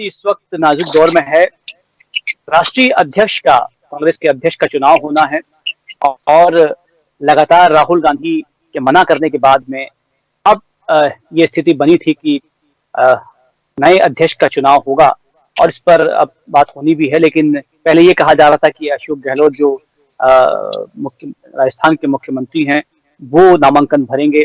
Party इस वक्त नाजुक दौर में है। राष्ट्रीय अध्यक्ष का, कांग्रेस के अध्यक्ष का चुनाव होना है और लगातार राहुल गांधी के मना करने के बाद में अब ये स्थिति बनी थी कि नए अध्यक्ष का चुनाव होगा और इस पर अब बात होनी भी है। लेकिन पहले ये कहा जा रहा था कि अशोक गहलोत जो राजस्थान के मुख्यमंत्री हैं वो नामांकन भरेंगे।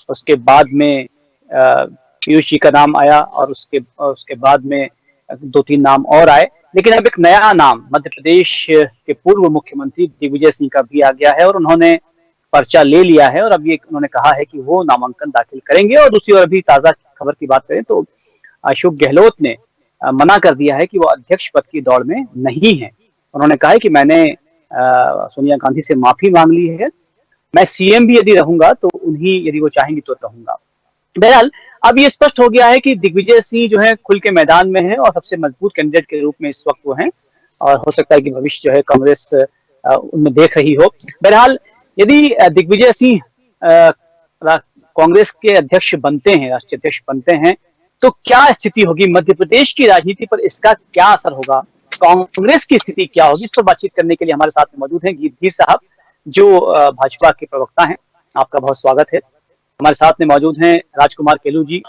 उसके बाद में पीयूष जी का नाम आया और उसके बाद में 2-3 नाम और आए। लेकिन अब एक नया नाम मध्य प्रदेश के पूर्व मुख्यमंत्री दिग्विजय सिंह का भी आ गया है और उन्होंने पर्चा ले लिया है और अब ये उन्होंने कहा है कि वो नामांकन दाखिल करेंगे। और दूसरी ओर अभी ताजा खबर की बात करें तो अशोक गहलोत ने मना कर दिया है कि वो अध्यक्ष पद की दौड़ में नहीं है। उन्होंने कहा है कि मैंने सोनिया गांधी से माफी मांग ली है, मैं सीएम भी यदि रहूंगा तो उन्हीं, यदि वो चाहेंगी तो रहूंगा। बहरहाल अब ये स्पष्ट हो गया है कि दिग्विजय सिंह जो है खुल के मैदान में है और सबसे मजबूत कैंडिडेट के रूप में इस वक्त वो हैं और हो सकता है कि भविष्य जो है कांग्रेस उनमें देख रही हो। बहरहाल यदि दिग्विजय सिंह कांग्रेस के अध्यक्ष बनते हैं, राष्ट्रीय अध्यक्ष बनते हैं, तो क्या स्थिति होगी मध्य प्रदेश की राजनीति पर, इसका क्या असर होगा, कांग्रेस की स्थिति क्या होगी, इस पर बातचीत करने के लिए हमारे साथ में मौजूद हैं गीधीर साहब जो भाजपा के प्रवक्ता हैं। आपका बहुत स्वागत है। हमारे साथ में मौजूद हैं राजकुमार केलू जी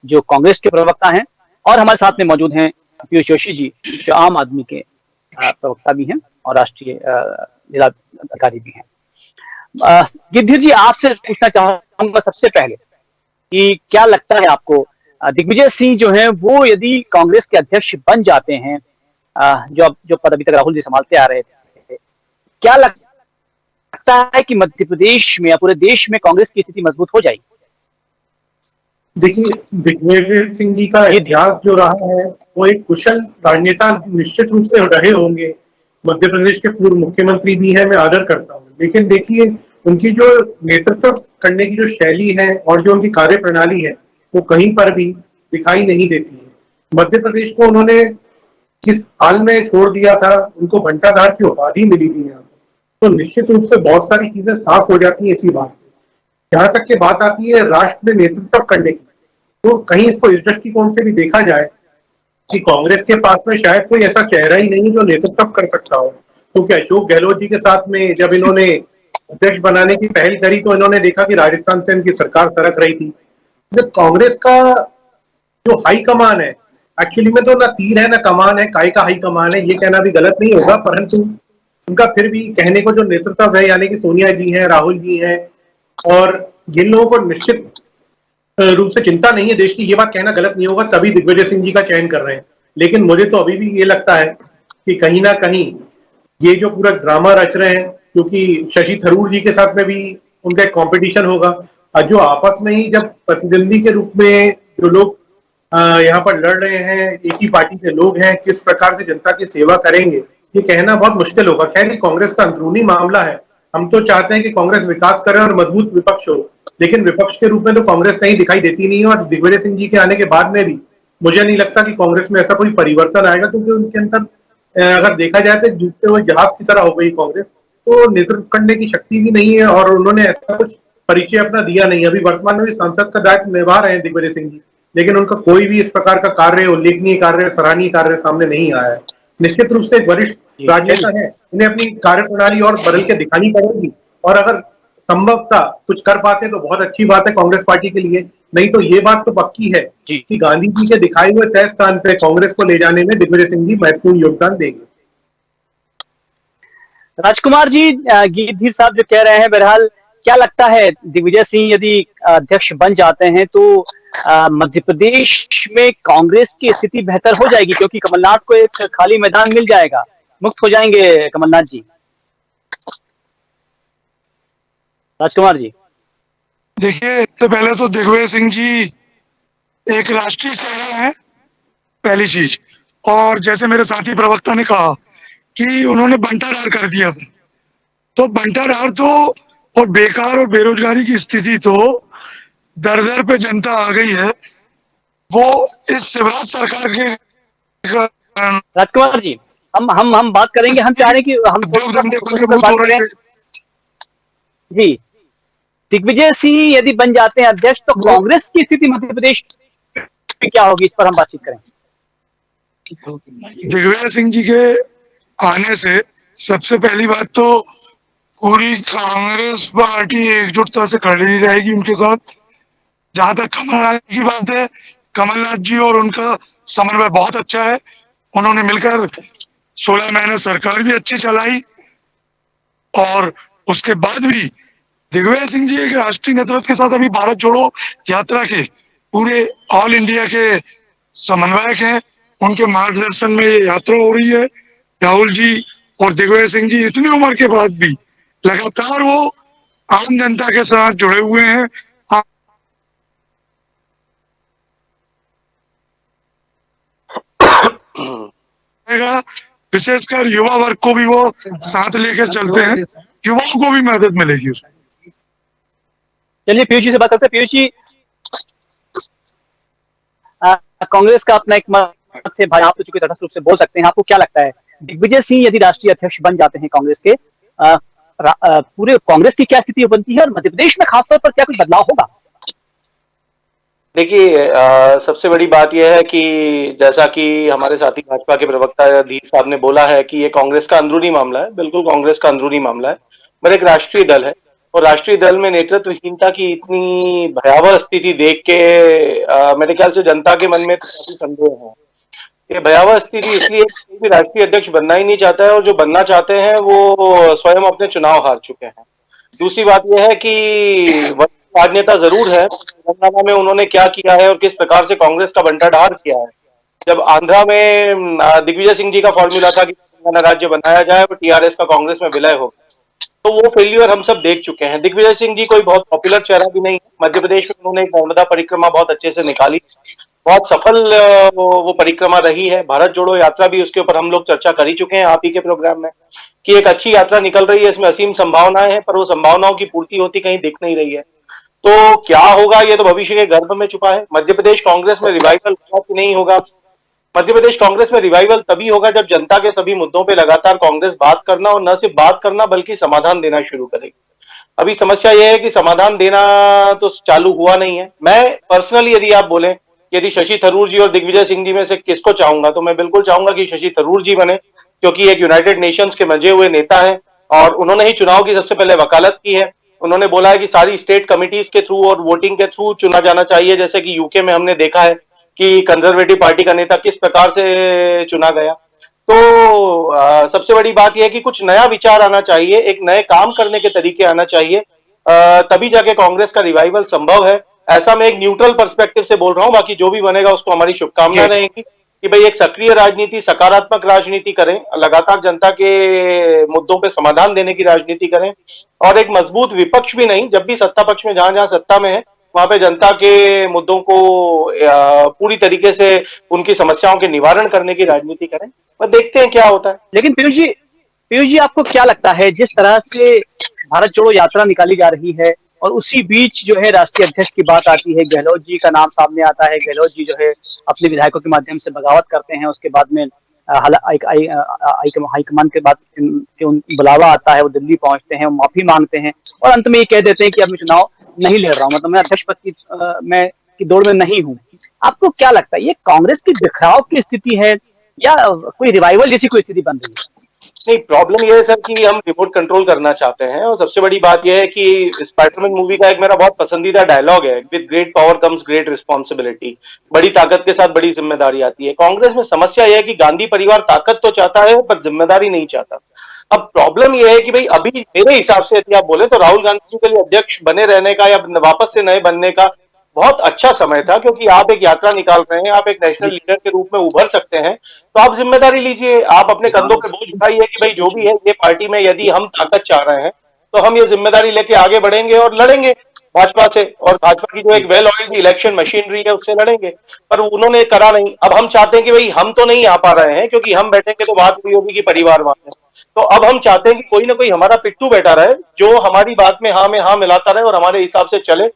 जो कांग्रेस के प्रवक्ता हैं और हमारे साथ में मौजूद हैं पीयूष जोशी जी जो आम आदमी के प्रवक्ता भी हैं और राष्ट्रीय जिला अधिकारी भी हैं। गिद्धिर जी, आपसे पूछना चाहूंगा सबसे पहले कि क्या लगता है आपको दिग्विजय सिंह जो हैं वो यदि कांग्रेस के अध्यक्ष बन जाते हैं, जो पद अभी तक राहुल जी संभालते आ रहे थे, क्या लगता है कि मध्य प्रदेश में या पूरे देश में कांग्रेस की स्थिति मजबूत हो जाएगी? देखिए, दिग्विजय सिंह जी का इतिहास जो रहा है वो एक कुशल राजनेता निश्चित रूप से रहे होंगे। मध्य प्रदेश के पूर्व मुख्यमंत्री भी है, मैं आदर करता हूँ, लेकिन देखिए उनकी जो नेतृत्व करने की जो शैली है और जो उनकी कार्य प्रणाली है वो कहीं पर भी दिखाई नहीं देती है। मध्य प्रदेश को उन्होंने किस हाल में छोड़ दिया था, उनको घंटाधार की उपाधि मिली थी यहाँ, तो निश्चित रूप से बहुत सारी चीजें साफ हो जाती है इसी बात से। जहां तक की बात आती है राष्ट्र में नेतृत्व करने की, तो कहीं इसको इस दृष्टिकोण से भी देखा जाए कि कांग्रेस के पास में शायद कोई ऐसा चेहरा ही नहीं जो नेतृत्व कर सकता हो। क्योंकि अशोक गहलोत जी के साथ में जब इन्होंने अध्यक्ष बनाने की पहल करी तो इन्होंने देखा कि राजस्थान से इनकी सरकार सरक रही थी। जब कांग्रेस का जो हाई कमान है, एक्चुअली में तो ना तीर है ना कमान है, काय का हाई कमान है, ये कहना भी गलत नहीं होगा, परंतु उनका फिर भी कहने को जो नेतृत्व है, यानी कि सोनिया जी हैं, राहुल जी हैं, और जिन लोगों को निश्चित रूप से चिंता नहीं है देश की, ये बात कहना गलत नहीं होगा, तभी दिग्विजय सिंह जी का चयन कर रहे हैं। लेकिन मुझे तो अभी भी ये लगता है कि कहीं ना कहीं ये जो पूरा ड्रामा रच रहे हैं, क्योंकि शशि थरूर जी के साथ में भी उनका एक कॉम्पिटिशन होगा और जो आपस में ही जब प्रतिद्वंदी के रूप में जो लोग यहाँ पर लड़ रहे हैं, एक ही पार्टी के लोग हैं, किस प्रकार से जनता की सेवा करेंगे ये कहना बहुत मुश्किल होगा। खैर ये कांग्रेस का अंदरूनी मामला है, हम तो चाहते हैं कि कांग्रेस विकास करे और मजबूत विपक्ष हो, लेकिन विपक्ष के रूप में तो कांग्रेस कहीं दिखाई देती नहीं है। और दिग्विजय सिंह जी के आने के बाद में भी मुझे नहीं लगता कि कांग्रेस में ऐसा कोई परिवर्तन आएगा, क्योंकि उनके अंदर अगर देखा जाए तो डूबते हुए जहाज की तरह हो गई कांग्रेस, तो नेतृत्व करने की शक्ति भी नहीं है और उन्होंने ऐसा कुछ परिचय अपना दिया नहीं। अभी वर्तमान में भी सांसद का दायित्व निभा रहे हैं दिग्विजय सिंह जी, लेकिन उनका कोई भी इस प्रकार का कार्य, उल्लेखनीय कार्य, सराहनीय कार्य सामने नहीं आया है। निश्चित रूप से एक वरिष्ठ राजनेता है, उन्हें अपनी कार्यप्रणाली और बदल के दिखानी पड़ेगी, और अगर संभवतः कुछ कर पाते तो बहुत अच्छी बात है कांग्रेस पार्टी के लिए, नहीं तो ये बात तो पक्की है कि गांधी जी के दिखाए हुए तय स्थान पे कांग्रेस को ले जाने में दिग्विजय सिंह जी महत्वपूर्ण योगदान देंगे। राजकुमार जी, गिद्धि साहब जो कह रहे हैं, बहरहाल क्या लगता है दिग्विजय सिंह यदि अध्यक्ष बन जाते हैं तो मध्य प्रदेश में कांग्रेस की स्थिति बेहतर हो जाएगी, क्योंकि कमलनाथ को एक खाली मैदान मिल जाएगा, मुक्त हो जाएंगे कमलनाथ जी? राजकुमार जी, देखिए, इससे पहले तो दिग्विजय सिंह जी एक राष्ट्रीय चेहरा है, पहली चीज, और जैसे मेरे साथी प्रवक्ता ने कहा कि उन्होंने बंटाधार कर दिया था, तो बंटाधार तो और बेकार और बेरोजगारी की स्थिति तो दर दर पे जनता आ गई है, वो इस शिवराज सरकार के। राजकुमार जी, हम बात करेंगे, हम चाह रहे हैं कि हम बात करें जी। दिग्विजय सिंह यदि बन जाते हैं अध्यक्ष तो कांग्रेस की स्थिति मध्य प्रदेश में क्या होगी, इस पर हम बातचीत करें। दिग्विजय सिंह जी के आने से सबसे पहली बात तो पूरी कांग्रेस पार्टी एकजुटता से खड़ी रहेगी उनके साथ। जहां तक कमलनाथ की बात है, कमलनाथ जी और उनका समन्वय बहुत अच्छा है। उन्होंने मिलकर 16 महीने सरकार भी अच्छी चलाई और उसके बाद भी दिग्विजय सिंह जी एक राष्ट्रीय नेतृत्व के साथ अभी भारत जोड़ो यात्रा के पूरे ऑल इंडिया के समन्वयक हैं। उनके मार्गदर्शन में ये यात्रा हो रही है। राहुल जी और दिग्विजय सिंह जी इतनी उम्र के बाद भी लगातार वो आम जनता के साथ जुड़े हुए हैं। विशेषकर युवा वर्ग को भी वो साथ लेकर चलते हैं, युवाओं को भी मदद मिलेगी उसमें। चलिए पीयूष जी से बात करते हैं। पीयूष जी, कांग्रेस का अपना एक मत है भाई, आप तो चूंकि तटस्थ रूप से बोल सकते हैं, आपको क्या लगता है दिग्विजय सिंह यदि राष्ट्रीय अध्यक्ष बन जाते हैं कांग्रेस के, पूरे कांग्रेस की क्या स्थिति बनती है और मध्य प्रदेश में खासतौर पर क्या कुछ बदलाव होगा? देखिए, सबसे बड़ी बात यह है कि जैसा कि हमारे साथी भाजपा के प्रवक्ता धीर साहब ने बोला है कि ये कांग्रेस का अंदरूनी मामला है। बिल्कुल कांग्रेस का अंदरूनी मामला है, पर एक राष्ट्रीय दल है और राष्ट्रीय दल में नेतृत्वहीनता की इतनी भयावह स्थिति देख के मेरे ख्याल से जनता के मन में तो काफी संदेह है। ये भयावह स्थिति इसलिए कोई भी राष्ट्रीय अध्यक्ष बनना ही नहीं चाहता है और जो बनना चाहते हैं वो स्वयं अपने चुनाव हार चुके हैं। दूसरी बात यह है कि राजनेता जरूर है, तेलंगाना में उन्होंने क्या किया है और किस प्रकार से कांग्रेस का बंटाढार किया है। जब आंध्रा में दिग्विजय सिंह जी का फॉर्मूला था कि तेलंगाना राज्य बनाया जाए और टीआरएस का कांग्रेस में विलय हो, तो वो फेल्यूर हम सब देख चुके हैं। दिग्विजय सिंह जी कोई बहुत पॉपुलर चेहरा भी नहीं है। मध्य प्रदेश में उन्होंने एक नर्मदा परिक्रमा बहुत अच्छे से निकाली, बहुत सफल वो परिक्रमा रही है। भारत जोड़ो यात्रा भी, उसके ऊपर हम लोग चर्चा कर ही चुके हैं आप ही के प्रोग्राम में, कि एक अच्छी यात्रा निकल रही है, इसमें असीम संभावनाएं हैं, पर वो संभावनाओं की पूर्ति होती कहीं दिख नहीं रही है। तो क्या होगा ये तो भविष्य के गर्भ में छुपा है। मध्य प्रदेश कांग्रेस में रिवाइवल होगा कि नहीं होगा? मध्य प्रदेश कांग्रेस में रिवाइवल तभी होगा जब जनता के सभी मुद्दों पे लगातार कांग्रेस बात करना, और न सिर्फ बात करना बल्कि समाधान देना शुरू करेगी। अभी समस्या यह है कि समाधान देना तो चालू हुआ नहीं है। मैं पर्सनली यदि आप बोले, यदि शशि थरूर जी और दिग्विजय सिंह जी में से किसको चाहूंगा, तो मैं बिल्कुल चाहूंगा कि शशि थरूर जी बने, क्योंकि एक यूनाइटेड नेशंस के मंजे हुए नेता है और उन्होंने ही चुनाव की सबसे पहले वकालत की है। उन्होंने बोला है कि सारी स्टेट कमिटीज के थ्रू और वोटिंग के थ्रू चुना जाना चाहिए, जैसे कि यूके में हमने देखा है कि कंजर्वेटिव पार्टी का नेता किस प्रकार से चुना गया। तो सबसे बड़ी बात यह है कि कुछ नया विचार आना चाहिए, एक नए काम करने के तरीके आना चाहिए, तभी जाके कांग्रेस का रिवाइवल संभव है। ऐसा मैं एक न्यूट्रल पर्सपेक्टिव से बोल रहा हूं, बाकी जो भी बनेगा उसको हमारी शुभकामनाएं रहेंगी कि भाई एक सक्रिय राजनीति, सकारात्मक राजनीति करें, लगातार जनता के मुद्दों पे समाधान देने की राजनीति करें, और एक मजबूत विपक्ष भी नहीं, जब भी सत्ता पक्ष में जहां जहां सत्ता में है वहां पे जनता के मुद्दों को पूरी तरीके से उनकी समस्याओं के निवारण करने की राजनीति करें। पर देखते हैं क्या होता है। लेकिन पीयूष जी आपको क्या लगता है, जिस तरह से भारत जोड़ो यात्रा निकाली जा रही है और उसी बीच जो है राष्ट्रीय अध्यक्ष की बात आती है, गहलोत जी का नाम सामने आता है, गहलोत जी जो है अपने विधायकों के माध्यम से बगावत करते हैं, उसके बाद में हाईकमान के बाद बुलावा आता है, वो दिल्ली पहुंचते हैं, वो माफी मांगते हैं और अंत में ये कह देते हैं कि अब मैं चुनाव नहीं लड़ रहा हूं, मतलब मैं अध्यक्ष पद की दौड़ में नहीं हूं। आपको क्या लगता है, ये कांग्रेस की बिखराव की स्थिति है या कोई रिवाइवल जैसी कोई स्थिति बन रही है? नहीं, प्रॉब्लम यह है सर कि हम रिमोट कंट्रोल करना चाहते हैं, और सबसे बड़ी बात यह है कि स्पाइडरमैन मूवी का एक मेरा बहुत पसंदीदा डायलॉग है, with great power comes great responsibility. बड़ी ताकत के साथ बड़ी जिम्मेदारी आती है। कांग्रेस में समस्या यह है कि गांधी परिवार ताकत तो चाहता है पर जिम्मेदारी नहीं चाहता। अब प्रॉब्लम यह है कि भाई अभी मेरे हिसाब से यदि आप बोले तो राहुल गांधी जी के लिए अध्यक्ष बने रहने का या वापस से नए बनने का बहुत अच्छा समय था, क्योंकि आप एक यात्रा निकाल रहे हैं, आप एक नेशनल लीडर के रूप में उभर सकते हैं, तो आप जिम्मेदारी लीजिए, आप अपने कंधों पे बोझ उठाइए कि भाई जो भी है ये पार्टी में यदि हम ताकत चाह रहे हैं तो हम ये जिम्मेदारी लेके आगे बढ़ेंगे और लड़ेंगे भाजपा से, और भाजपा की जो एक वेल ऑयल्ड इलेक्शन मशीनरी है उससे लड़ेंगे। पर उन्होंने करा नहीं। अब हम चाहते हैं कि भाई हम तो नहीं आ पा रहे हैं, क्योंकि हम बैठेंगे तो बात हुई होगी कि परिवारवाद है, तो अब हम चाहते हैं कि कोई ना कोई हमारा पिट्टू बैठा रहे जो हमारी बात में हाँ मिलाता रहे और हमारे हिसाब से चले।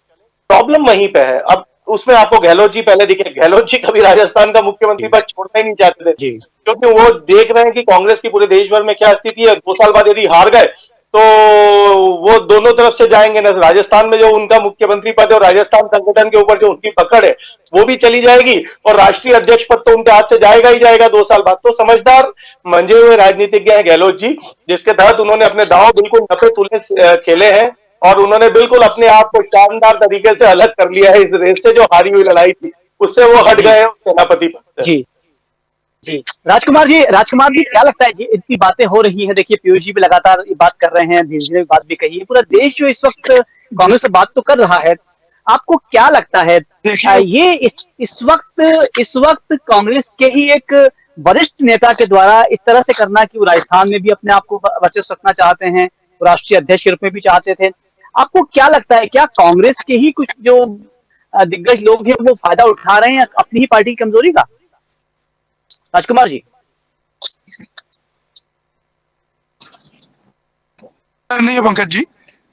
प्रॉब्लम वहीं पे है। अब उसमें आपको गहलोत जी पहले दिखे, गहलोत जी कभी राजस्थान का मुख्यमंत्री पद छोड़ना ही नहीं चाहते थे, क्योंकि वो देख रहे हैं कि कांग्रेस की पूरे देश भर में क्या स्थिति है। 2 साल बाद यदि हार गए तो वो दोनों तरफ से जाएंगे ना। राजस्थान में जो उनका मुख्यमंत्री पद है और राजस्थान संगठन के ऊपर जो उनकी पकड़ है वो भी चली जाएगी, और राष्ट्रीय अध्यक्ष पद तो उनके हाथ से जाएगा ही जाएगा 2 साल बाद। तो समझदार मंजे हुए राजनीतिज्ञ हैं गहलोत जी, जिसके तहत उन्होंने अपने दांव बिल्कुल नफे तुले खेले हैं, और उन्होंने बिल्कुल अपने आप को शानदार तरीके से अलग कर लिया है इस रेस से। जो हारी हुई लड़ाई थी उससे वो हट गए सेनापति पद से। जी जी। राजकुमार जी क्या लगता है जी, इतनी बातें हो रही हैं, देखिए पीयूष जी भी लगातार ये बात कर रहे हैं, धीरे धीरे बात भी कही है, पूरा देश जो इस वक्त कांग्रेस से बात तो कर रहा है, आपको क्या लगता है ये इस वक्त कांग्रेस के ही एक वरिष्ठ नेता के द्वारा इस तरह से करना कि वो राजस्थान में भी अपने आप को वर्चस्व रखना चाहते हैं, राष्ट्रीय अध्यक्ष के रूप में भी चाहते थे, आपको क्या लगता है क्या कांग्रेस के ही कुछ जो दिग्गज लोग हैं वो फायदा उठा रहे हैं अपनी ही पार्टी की कमजोरी का? राजकुमार जी। नहीं है पंकज जी,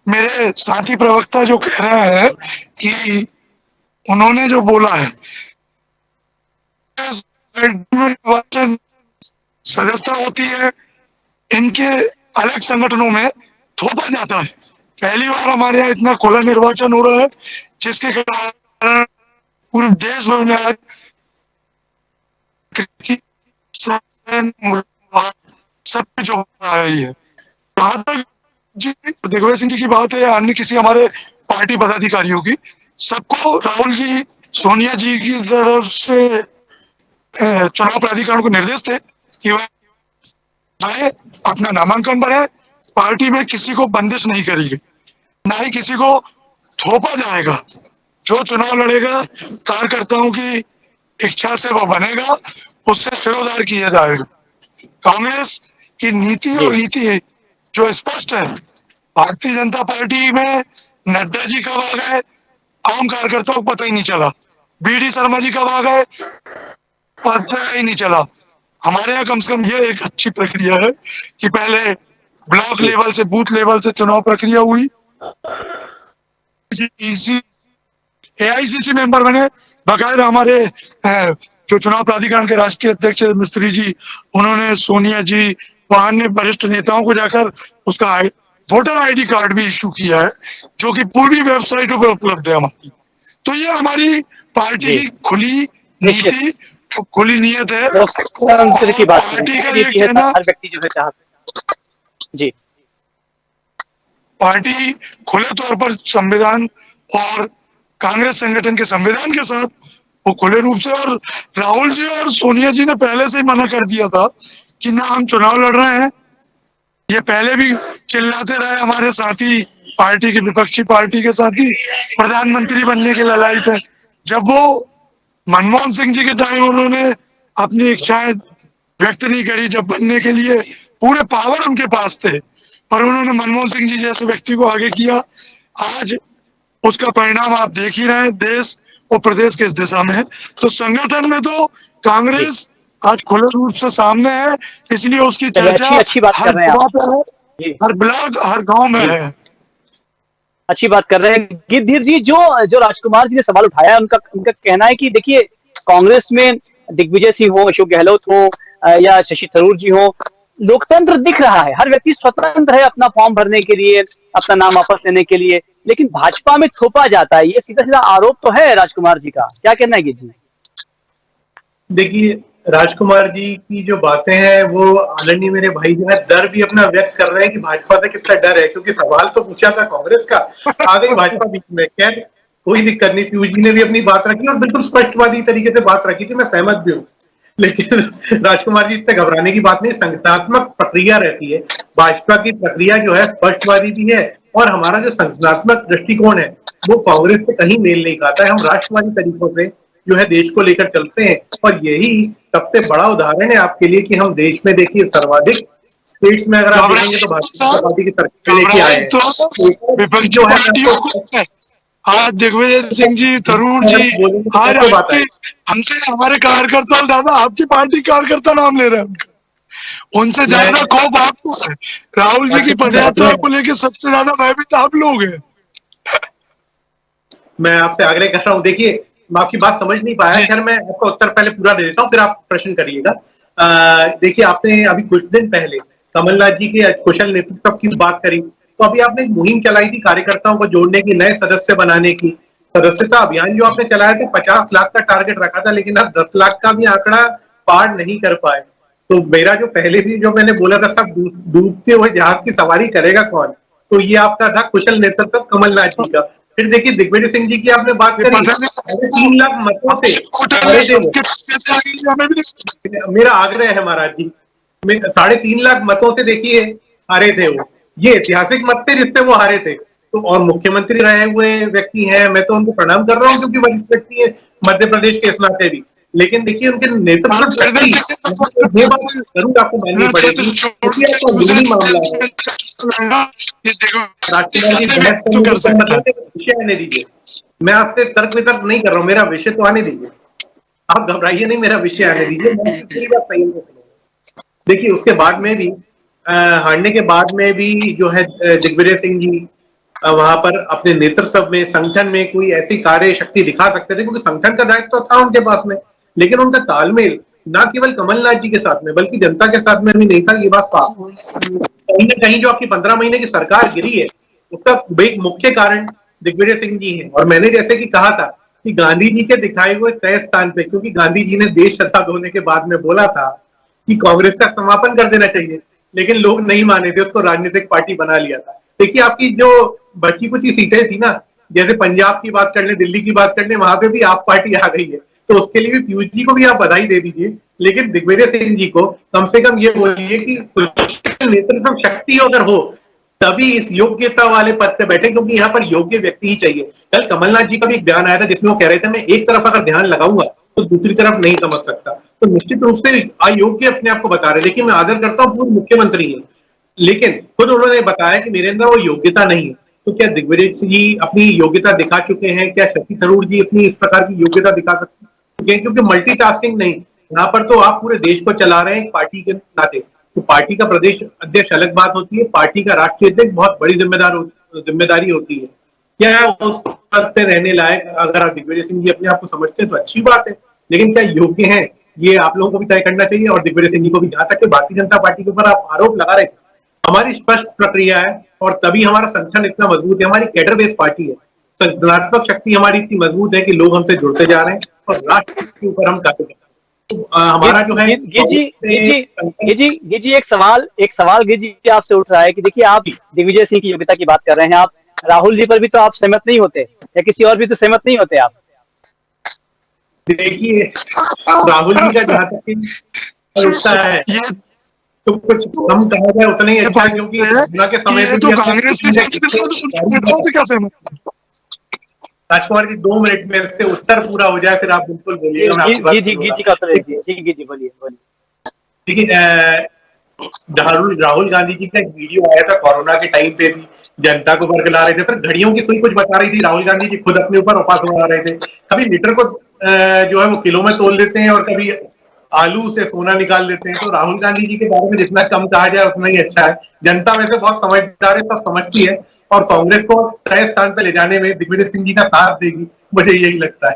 मेरे साथी प्रवक्ता जो कह रहे हैं कि उन्होंने जो बोला है सदस्यता होती है, इनके अलग संगठनों में थोपा जाता है। पहली बार हमारे यहाँ इतना खुला निर्वाचन हो रहा है जिसके कारण पूरे देश भर में सब जो रही है। कहाँ तक जी दिग्विजय सिंह जी की बात है या अन्य किसी हमारे पार्टी पदाधिकारियों की, सबको राहुल जी सोनिया जी की तरफ से चुनाव प्राधिकरण को निर्देश थे कि वह अपना नामांकन भरे, पार्टी में किसी को बंदिश नहीं करेगी, ना ही किसी को थोपा जाएगा। जो चुनाव लड़ेगा कार्यकर्ताओं की इच्छा से वह बनेगा, उससे सिरोधार किया जाएगा। कांग्रेस की नीति और रीति जो स्पष्ट है, भारतीय जनता पार्टी में नड्डा जी कब आ गए आम कार्यकर्ताओं को पता ही नहीं चला, बीडी शर्मा जी कब आ गए पता ही नहीं चला। हमारे यहाँ कम से कम ये एक अच्छी प्रक्रिया है कि पहले ब्लॉक लेवल से बूथ लेवल से चुनाव प्रक्रिया हुई, एआईसीसी मेंबर बने, बाकायदा हमारे जो चुनाव प्राधिकरण के राष्ट्रीय अध्यक्ष मिस्त्री जी, उन्होंने सोनिया जी व अन्य वरिष्ठ नेताओं को जाकर उसका वोटर आईडी कार्ड भी इशू किया है, जो कि पूरी वेबसाइटों पर उपलब्ध है हमारी। तो ये हमारी पार्टी की खुली नीति, खुली नियत है। की बात पार्टी का ये कहना, हर व्यक्ति जो है चाहता जी, पार्टी खुले तौर पर संविधान और कांग्रेस संगठन के संविधान के साथ वो खुले रूप से, और राहुल जी और सोनिया जी ने पहले से ही मना कर दिया था कि ना हम चुनाव लड़ रहे हैं। ये पहले भी चिल्लाते रहे हमारे साथी पार्टी के, विपक्षी पार्टी के साथी, प्रधानमंत्री बनने के ललायत है। जब वो मनमोहन सिंह जी के टाइम उन्होंने अपनी इच्छाएं व्यक्त नहीं करी, जब बनने के लिए पूरे पावर उनके पास थे, पर उन्होंने मनमोहन सिंह जी जैसे व्यक्ति को आगे किया। आज उसका परिणाम आप देख ही रहे हैं, देश और प्रदेश किस दिशा में है। तो संगठन में तो कांग्रेस आज खुले रूप से सामने है, इसलिए उसकी चर्चा अच्छी बात कर रहे हैं आप। हर ब्लॉक हर गांव में है। अच्छी बात कर रहे हैं गिरधीर जी। जो राजकुमार जी ने सवाल उठाया, उनका कहना है कि देखिए कांग्रेस में दिग्विजय सिंह हो, अशोक गहलोत हो या शशि थरूर जी हो, लोकतंत्र दिख रहा है, हर व्यक्ति स्वतंत्र है अपना फॉर्म भरने के लिए, अपना नाम वापस लेने के लिए, लेकिन भाजपा में थोपा जाता है, ये सीधा सीधा आरोप तो है राजकुमार जी का, क्या कहना है गिरधीर जी? देखिए राजकुमार जी की जो बातें हैं वो आदरणीय मेरे भाई जो है डर भी अपना व्यक्त कर रहे हैं कि भाजपा से कितना डर है, क्योंकि सवाल तो पूछा था कांग्रेस का, आ गई भाजपा बीच में। खैर कोई दिक्कत नहीं, पीयूष जी ने भी अपनी बात रखी और बिल्कुल स्पष्टवादी तरीके से बात रखी थी, मैं सहमत भी हूँ। लेकिन राजकुमार जी इतने घबराने की बात नहीं, संगठनात्मक प्रक्रिया रहती है, भाजपा की प्रक्रिया जो है स्पष्टवादी भी है, और हमारा जो संगठनात्मक दृष्टिकोण है वो कांग्रेस से कहीं मेल नहीं खाता है। हम राष्ट्रवादी तरीकों से जो है देश को लेकर चलते हैं, और यही सबसे बड़ा उदाहरण है आपके लिए कि हम देश में देखिए सर्वाधिक स्टेट्स में अगर आप देखेंगे तो भाजपा पार्टी की तरक्की लेके आए हैं। विपक्ष जो है आज दिग्विजय सिंह जी, थरूर जी, आज हमसे हमारे कार्यकर्ता ज्यादा आपकी पार्टी कार्यकर्ता नाम ले रहे हैं, उनका उनसे ज्यादा खौफ आपको है। राहुल जी की पदयात्रा को लेकर सबसे ज्यादा भयभीत आप लोग हैं। मैं आपसे आग्रह कर रहा हूँ, देखिए मैं आपकी बात समझ नहीं पाया, खैर मैं आपका उत्तर पहले पूरा दे देता हूँ फिर आप प्रश्न करिएगा। देखिए आपने अभी कुछ दिन पहले कमलनाथ जी के कुशल नेतृत्व की बात करी, तो अभी आपने एक मुहिम चलाई थी कार्यकर्ताओं को जोड़ने की, नए सदस्य बनाने की। सदस्यता अभियान जो आपने चलाया था 50 लाख का टारगेट रखा था, लेकिन आप 10 लाख का भी आंकड़ा पार नहीं कर पाए। तो मेरा जो पहले भी जो मैंने बोला था, सब डूबते हुए जहाज की सवारी करेगा कौन, तो ये आपका था कुशल नेतृत्व कमलनाथ जी का। फिर देखिए दिग्विजय सिंह जी की आपने बात करी, 3.5 लाख मतों से हारे थे वो। मेरा आग्रह है महाराज जी, 3.5 लाख मतों से देखिए हारे थे वो, ये ऐतिहासिक मत थे जिससे वो हारे थे। तो और मुख्यमंत्री रहे हुए व्यक्ति हैं, मैं तो उनको प्रणाम कर रहा हूँ क्योंकि वरिष्ठ व्यक्ति है मध्य प्रदेश के इस नाते भी। लेकिन देखिए उनके नेतृत्व शक्ति, ये बात जरूर आपको माननी पड़ेगी क्योंकि आपका अंदरूनी मामला है। राजकुमार जी विषय आने दीजिए, मैं आपसे तर्क वितर्क नहीं कर रहा हूँ, मेरा विषय तो आने दीजिए, आप घबराइए नहीं, मेरा विषय आने दीजिए, मैं पूरी बात सही है। देखिए उसके बाद में भी हारने के बाद में भी जो है दिग्विजय सिंह जी वहां पर अपने नेतृत्व में, संगठन में कोई ऐसी कार्य शक्ति दिखा सकते थे क्योंकि संगठन का दायित्व तो था उनके पास में, लेकिन उनका तालमेल ना केवल कमलनाथ जी के साथ में बल्कि जनता के साथ में भी नहीं था। ये बात साफ, कहीं ना कहीं जो आपकी 15 महीने की सरकार गिरी है उसका एक मुख्य कारण दिग्विजय सिंह जी है। और मैंने जैसे कि कहा था कि गांधी जी के दिखाए हुए तय स्थान पे, क्योंकि गांधी जी ने देश आजाद होने के बाद में बोला था कि कांग्रेस का समापन कर देना चाहिए, लेकिन लोग नहीं माने थे, उसको राजनीतिक पार्टी बना लिया था। देखिए आपकी जो बची कुछ सीटें थी ना, जैसे पंजाब की बात कर ले, दिल्ली की बात कर ले, वहां पे भी आप पार्टी आ गई है, तो उसके लिए भी पीयूष जी को भी आप बधाई दे दीजिए। लेकिन दिग्विजय सिंह जी को कम से कम ये बोलिए कि नेतृत्व शक्ति अगर हो तभी इस योग्यता वाले पद पे बैठे, क्योंकि यहाँ पर योग्य व्यक्ति ही चाहिए। कल कमलनाथ जी का भी एक बयान आया था जिसमें वो कह रहे थे मैं एक तरफ अगर ध्यान लगाऊंगा तो दूसरी तरफ नहीं समझ सकता, तो निश्चित रूप से अयोग्य अपने आप को बता रहे। लेकिन मैं आदर करता हूँ, पूर्व मुख्यमंत्री है, लेकिन खुद उन्होंने बताया कि मेरे अंदर वो योग्यता नहीं है। तो क्या दिग्विजय जी अपनी योग्यता दिखा चुके हैं? क्या शशि थरूर जी अपनी इस प्रकार की योग्यता दिखा सकते हैं? क्योंकि मल्टीटास्किंग नहीं, यहाँ पर तो आप पूरे देश को चला रहे हैं पार्टी के नाते। तो पार्टी का प्रदेश अध्यक्ष अलग बात होती है, पार्टी का राष्ट्रीय अध्यक्ष बहुत बड़ी जिम्मेदारी होती है। क्या उस पद पे रहने लायक अगर आप दिग्विजय सिंह जी अपने आप को समझते हैं तो अच्छी बात है, लेकिन क्या योग्य है ये आप लोगों को भी तय करना चाहिए। और दिग्विजय सिंह जी को भी, जहां तक कि भारतीय जनता पार्टी के ऊपर आप आरोप लगा रहे, हमारी स्पष्ट प्रक्रिया है और तभी हमारा संगठन इतना मजबूत है, हमारी कैडर बेस्ड पार्टी है, संगठनात्मक शक्ति हमारी इतनी मजबूत है कि लोग हमसे जुड़ते जा रहे हैं और राष्ट्र के ऊपर हम कार्य करते हैं। हमारा जो है जी एक सवाल जी आपसे उठ रहा है कि देखिए आप दिग्विजय सिंह की योग्यता की बात कर रहे हैं, आप राहुल जी पर भी तो आप सहमत नहीं होते या किसी और भी तो सहमत नहीं होते आप? देखिए राहुल जी का जहां तक है तो कुछ कम कहा जाए उतना ही अच्छा, क्योंकि के समय पे तो कांग्रेस राजकुमार जी 2 मिनट में से उत्तर पूरा हो जाए फिर आप बिल्कुल बोलिएगा। देखिए राहुल गांधी जी का एक वीडियो आया था कोरोना के टाइम पे भी, जनता को बरगला रहे थे, फिर घड़ियों की सुई कुछ बता रही थी, राहुल गांधी जी खुद अपने ऊपर वापस बना रहे थे। कभी लीटर को जो है वो किलो में तोल लेते हैं और कभी आलू से सोना निकाल लेते हैं। तो राहुल गांधी जी के बारे में जितना कम कहा जाए उतना ही अच्छा है। जनता वैसे बहुत समझदार है, सब समझती है और कांग्रेस को तय स्थान पर ले जाने में दिग्विजय सिंह जी का साथ देगी, मुझे यही लगता है।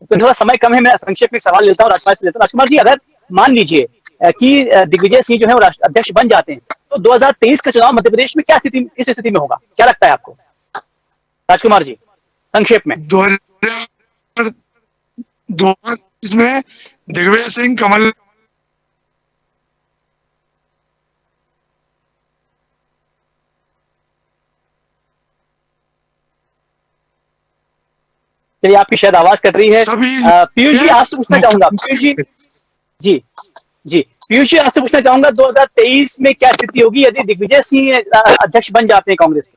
तो थोड़ा समय कम है, मैं संक्षेप में सवाल लेता हूँ राजकुमार से लेता हूँ। राजकुमार जी, अगर मान लीजिए कि दिग्विजय सिंह जो है वो अध्यक्ष बन जाते हैं तो 2023 का चुनाव मध्य प्रदेश में क्या स्थिति, इस स्थिति में होगा, क्या लगता है आपको राजकुमार जी संक्षेप में? 2023 में दिग्विजय सिंह कमल चलिए आपकी शायद आवाज कट रही है। पीयूष जी आपसे पूछना चाहूंगा, पीयूष जी पीयूष जी आपसे पूछना चाहूंगा 2023 में क्या स्थिति होगी यदि दिग्विजय सिंह अध्यक्ष बन जाते हैं कांग्रेस के?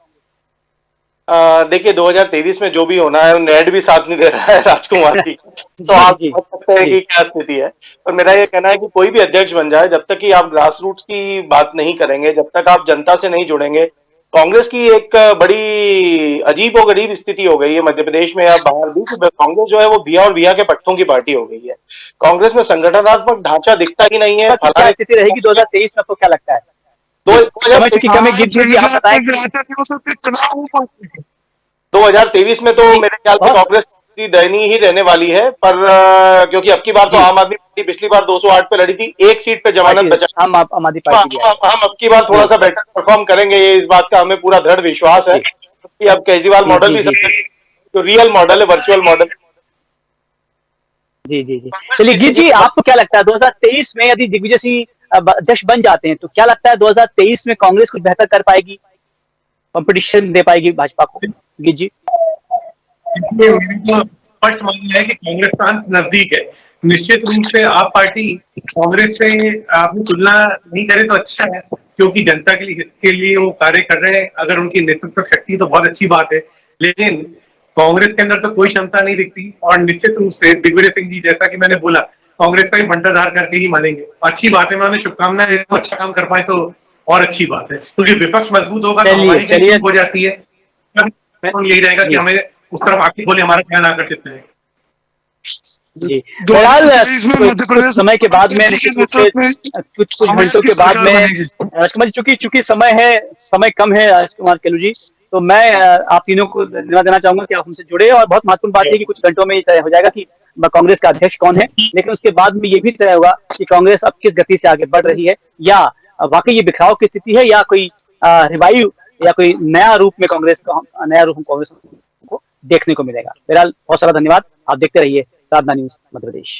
देखिए 2023 में जो भी होना है नेट भी साथ नहीं दे रहा है राजकुमार जी तो आप समझ सकते हैं कि क्या स्थिति है। और मेरा ये कहना है कि कोई भी अध्यक्ष बन जाए, जब तक कि आप ग्रास रूट्स की बात नहीं करेंगे, जब तक आप जनता से नहीं जुड़ेंगे, कांग्रेस की एक बड़ी अजीबोगरीब स्थिति हो गई है मध्य प्रदेश में या बाहर भी। कांग्रेस जो है वो भिया और भिया के पट्टों की पार्टी हो गई है। कांग्रेस में संगठनात्मक ढांचा दिखता ही नहीं है। क्या स्थिति रहेगी 2023 में, आपको क्या लगता है? 2023 में तो मेरे ख्याल से कांग्रेस स्थिति दयनीय ही रहने वाली है, पर क्योंकि अब की बार तो आम आदमी पार्टी पिछली बार 208 पे लड़ी थी, एक सीट पे जमानत बचा। आम आदमी पार्टी भी आई। हम अब की बार थोड़ा सा बेटर परफॉर्म करेंगे, ये इस बात का हमें पूरा दृढ़ विश्वास है कि अब केजरीवाल मॉडल भी जो रियल मॉडल है, वर्चुअल मॉडल। जी जी जी, चलिए गीत जी, आपको क्या लगता है 2023 में यदि दिग्विजय सिंह अध्यक्ष बन जाते हैं तो क्या लगता है 2023 में कांग्रेस कुछ बेहतर कर पाएगी, कंपटीशन दे पाएगी भाजपा को? गीत जी, मेरी तो स्पष्ट मानना है कि कांग्रेस का अंत नजदीक है। निश्चित रूप से आप पार्टी कांग्रेस से आपने तुलना नहीं करे तो अच्छा है, क्योंकि जनता के लिए, हित के लिए वो कार्य कर रहे हैं। अगर उनकी नेतृत्व शक्ति तो बहुत अच्छी बात है, लेकिन कांग्रेस के अंदर तो कोई क्षमता नहीं दिखती। और निश्चित रूप से दिग्विजय सिंह जी, जैसा कि मैंने बोला, कांग्रेस का ही बंटाधार करके ही मानेंगे। अच्छी बात है, मैं उन्हें शुभकामनाएं देता हूं, अच्छा काम कर पाए तो और अच्छी बात है, क्योंकि विपक्ष मजबूत होगा तो हमारी चलिए हो जाती है। यही रहेगा कि हमें उस तरफ आगे बोले, हमारा ध्यान आकर्षित है। जी, बहरहाल कुछ समय के बाद में कुछ घंटों के बाद में राजकुमार, चूंकि समय कम है राजकुमार केलू जी, तो मैं आप तीनों को धन्यवाद देना चाहूंगा कि आप हमसे जुड़े। और बहुत महत्वपूर्ण बात है कि कुछ घंटों में तय हो जाएगा कि कांग्रेस का अध्यक्ष कौन है, लेकिन उसके बाद में ये भी तय होगा कि कांग्रेस अब किस गति से आगे बढ़ रही है, या वाकई ये बिखराव की स्थिति है, या कोई रिवाइव या कोई नया रूप में कांग्रेस को देखने को मिलेगा। बहरहाल बहुत सारा धन्यवाद, आप देखते रहिए साधना न्यूज मध्य प्रदेश।